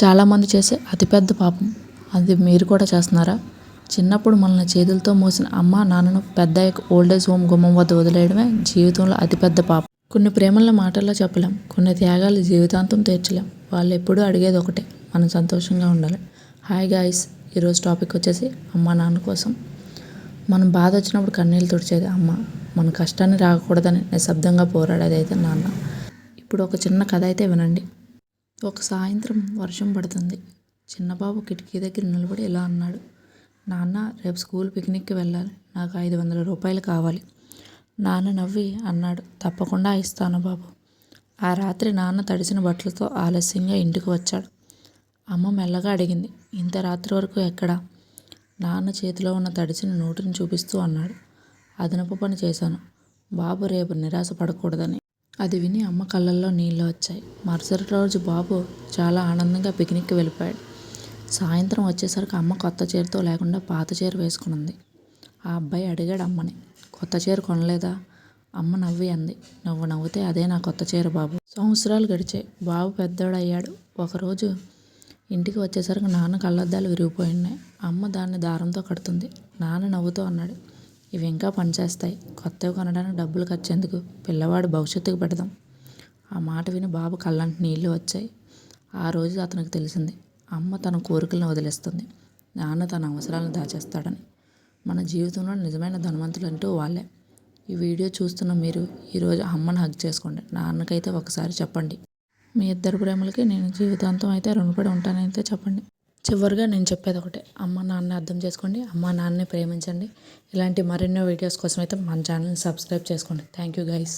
చాలామంది చేసే అతిపెద్ద పాపం. అది మీరు కూడా చేస్తున్నారా? చిన్నప్పుడు మనల్ని చేతులతో మోసిన అమ్మ నాన్నను పెద్దయ్యాక ఓల్డేజ్ హోమ్ గుమ్మం వద్ద వదిలేయడమే జీవితంలో అతిపెద్ద పాపం. కొన్ని ప్రేమలను మాటల్లో చెప్పలేం, కొన్ని త్యాగాలు జీవితాంతం తీర్చలేం. వాళ్ళు ఎప్పుడూ అడిగేది ఒకటే, మనం సంతోషంగా ఉండాలి. హాయ్ గాయ్స్, ఈరోజు టాపిక్ వచ్చేసి అమ్మ నాన్న కోసం. మనం బాధ వచ్చినప్పుడు కన్నీళ్ళు తుడిచేది అమ్మ, మన కష్టాన్ని రాకూడదని నిశ్శబ్దంగా పోరాడేది అయితే నాన్న. ఇప్పుడు ఒక చిన్న కథ అయితే వినండి. ఒక సాయంత్రం వర్షం పడుతుంది. చిన్నబాబు కిటికీ దగ్గర నిలబడి ఇలా అన్నాడు, నాన్న రేపు స్కూల్ పిక్నిక్కి వెళ్ళాలి, నాకు 500 రూపాయలు కావాలి. నాన్న నవ్వి అన్నాడు, తప్పకుండా ఇస్తాను బాబు. ఆ రాత్రి నాన్న తడిసిన బట్టలతో ఆలస్యంగా ఇంటికి వచ్చాడు. అమ్మ మెల్లగా అడిగింది, ఇంత రాత్రి వరకు ఎక్కడా? నాన్న చేతిలో ఉన్న తడిసిన నోటుని చూపిస్తూ అన్నాడు, అదనపు పని చేశాను బాబు, రేపు నిరాశ పడకూడదని. అది విని అమ్మ కళ్ళల్లో నీళ్ళు వచ్చాయి. మరుసటి రోజు బాబు చాలా ఆనందంగా పిక్నిక్కి వెళ్ళిపోయాడు. సాయంత్రం వచ్చేసరికి అమ్మ కొత్త చీరతో లేకుండా పాత చీర వేసుకునుంది. ఆ అబ్బాయి అడిగాడు అమ్మని, కొత్త చీర కొనలేదా? అమ్మ నవ్వి అంది, నువ్వు నవ్వుతే అదే నా కొత్త చీర బాబు. సంవత్సరాలు గడిచాయి. బాబు పెద్దోడయ్యాడు. ఒకరోజు ఇంటికి వచ్చేసరికి నాన్న కళ్ళద్దాలు విరిగిపోయినాయి. అమ్మ దాన్ని దారంతో కడుతుంది. నాన్న నవ్వుతూ అన్నాడు, ఇవి ఇంకా పనిచేస్తాయి, కొత్తవి కొనడానికి డబ్బులు ఖర్చు ఎందుకు, పిల్లవాడు భవిష్యత్తుకు పెడదాం. ఆ మాట విని బాబు కళ్ళంటి నీళ్లు వచ్చాయి. ఆ రోజు అతనికి తెలిసింది, అమ్మ తన కోరికలను వదిలేస్తుంది, నాన్న తన అవసరాలను దాచేస్తాడని. మన జీవితంలో నిజమైన ధనవంతులు అంటూ వాళ్ళే. ఈ వీడియో చూస్తున్న మీరు ఈరోజు అమ్మని హగ్ చేసుకోండి, నాన్నకైతే ఒకసారి చెప్పండి, మీ ఇద్దరు ప్రేమలకి నేను జీవితాంతం అయితే రుణపడి ఉంటానైతే చెప్పండి. చివరిగా నేను చెప్పేది ఒకటే, అమ్మ నాన్నని అర్థం చేసుకోండి, అమ్మ నాన్నని ప్రేమించండి. ఇలాంటి మరెన్నో వీడియోస్ కోసం అయితే మన ఛానల్ని సబ్స్క్రైబ్ చేసుకోండి. Thank you guys.